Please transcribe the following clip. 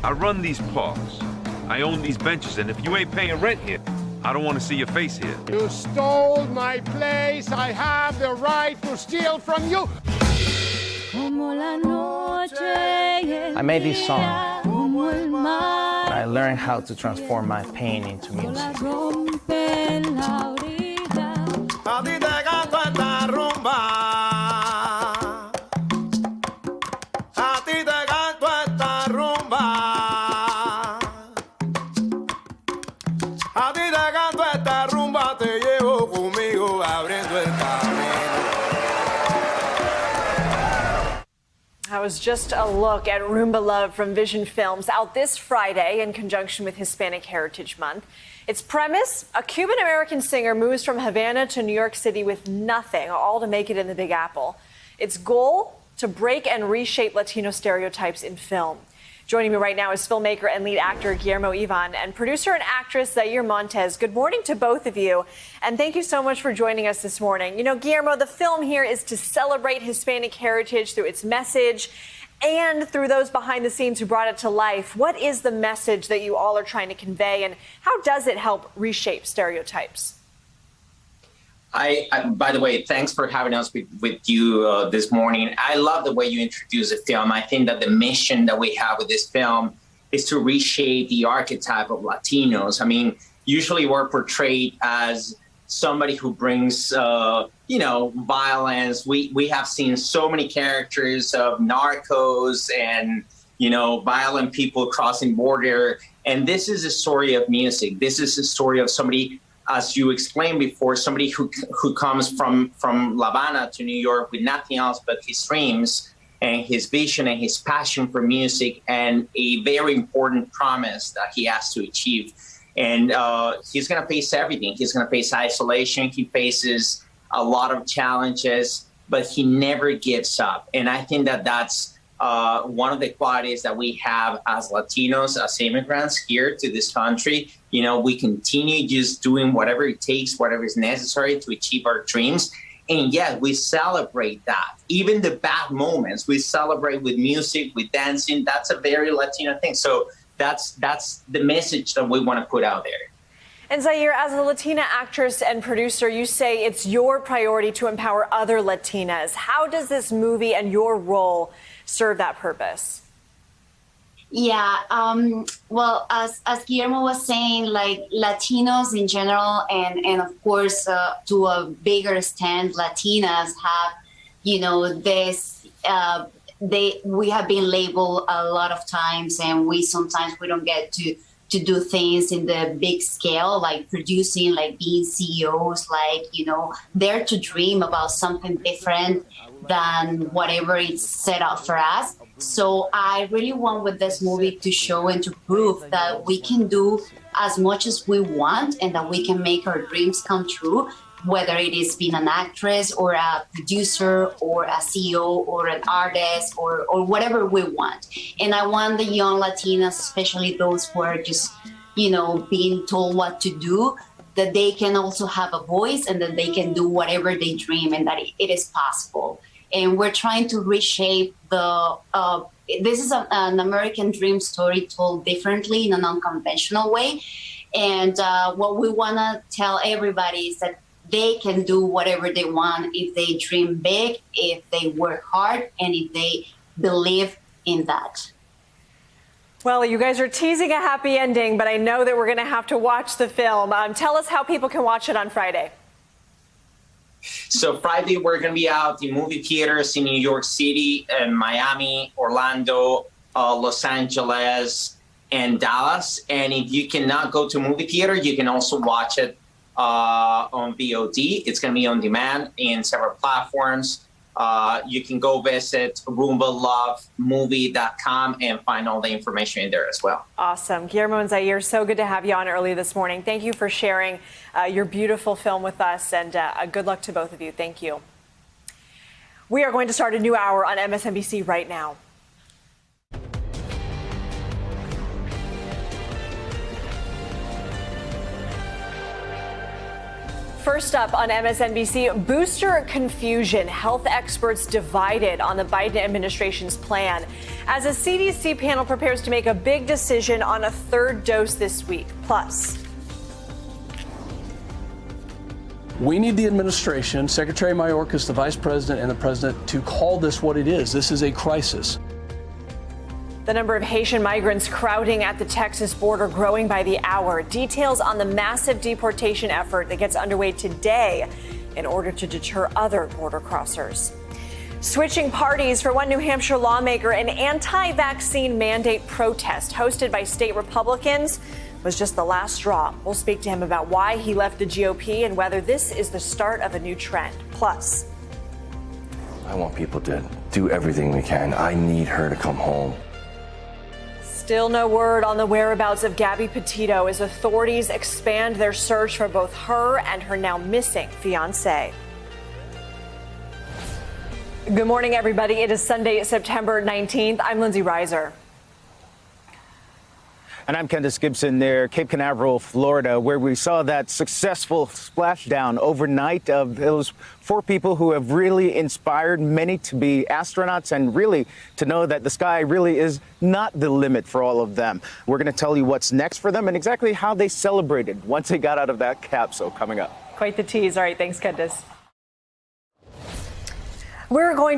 I run these parks. I own these benches, and if you ain't paying rent here, I don't want to see your face here. You stole my place. I have the right to steal from you. I made this song. I learned how to transform my pain into music. That was just a look at Rumba Love from Vision Films, out this Friday in conjunction with Hispanic Heritage Month. Its premise, a Cuban-American singer moves from Havana to New York City with nothing, all to make it in the Big Apple. Its goal, to break and reshape Latino stereotypes in film. Joining me right now is filmmaker and lead actor Guillermo and producer and actress Zair Montes. Good morning to both of you, and thank you so much for joining us this morning. You know, Guillermo, the film here is to celebrate Hispanic heritage through its message and through those behind the scenes who brought it to life. What is the message that you all are trying to convey, and how does it help reshape stereotypes? By the way, thanks for having us with you this morning. I love the way you introduce the film. I think that the mission that we have with this film is to reshape the archetype of Latinos. I mean, usually we're portrayed as somebody who brings, violence. We have seen so many characters of narcos and, violent people crossing border. And this is a story of music. This is a story of somebody, as you explained before, somebody who comes from La Habana to New York with nothing else but his dreams and his vision and his passion for music and a very important promise that he has to achieve. And he's going to face everything. He's going to face isolation. He faces a lot of challenges, but he never gives up. And I think that that's one of the qualities that we have as Latinos, as immigrants here to this country. We continue just doing whatever it takes, whatever is necessary to achieve our dreams. And yet we celebrate that. Even the bad moments, we celebrate with music, with dancing. That's a very Latino thing. So that's the message that we want to put out there. And Zair, as a Latina actress and producer, you say it's your priority to empower other Latinas. How does this movie and your role serve that purpose? Yeah, well, as Guillermo was saying, like Latinos in general, and of course, to a bigger extent, Latinas have, this, we have been labeled a lot of times, and sometimes we don't get to do things in the big scale, like producing, like being CEOs, dare to dream about something different than whatever it's set out for us. So I really want with this movie to show and to prove that we can do as much as we want and that we can make our dreams come true, whether it is being an actress or a producer or a CEO or an artist or whatever we want. And I want the young Latinas, especially those who are just, being told what to do, that they can also have a voice and that they can do whatever they dream and that it is possible. And we're trying to reshape this is an American dream story told differently in an unconventional way. And what we want to tell everybody is that they can do whatever they want if they dream big, if they work hard, and if they believe in that. Well, you guys are teasing a happy ending, but I know that we're going to have to watch the film. Tell us how people can watch it on Friday. So Friday, we're going to be out in movie theaters in New York City, and Miami, Orlando, Los Angeles, and Dallas. And if you cannot go to a movie theater, you can also watch it on VOD. It's going to be on demand in several platforms. You can go visit rumbalovemovie.com and find all the information in there as well. Awesome. Guillermo and Zair, so good to have you on early this morning. Thank you for sharing your beautiful film with us, and good luck to both of you. Thank you. We are going to start a new hour on MSNBC right now. First up on MSNBC, booster confusion. Health experts divided on the Biden administration's plan as a CDC panel prepares to make a big decision on a third dose this week. Plus, we need the administration, Secretary Mayorkas, the vice president, and the president to call this what it is. This is a crisis. the number of Haitian migrants crowding at the Texas border growing by the hour. Details on the massive deportation effort that gets underway today in order to deter other border crossers. Switching parties for one New Hampshire lawmaker, an anti-vaccine mandate protest hosted by state Republicans was just the last straw. We'll speak to him about why he left the GOP and whether this is the start of a new trend. Plus, I want people to do everything we can. I need her to come home. still no word on the whereabouts of Gabby Petito as authorities expand their search for both her and her now missing fiancé. Good morning, everybody. It is Sunday, September 19th. I'm Lindsay Reiser. And I'm Candace Gibson near Cape Canaveral, Florida, where we saw that successful splashdown overnight of those 4 people who have really inspired many to be astronauts and really to know that the sky really is not the limit for all of them. We're going to tell you what's next for them and exactly how they celebrated once they got out of that capsule coming up. Quite the tease. All right. Thanks, Candace. We're going to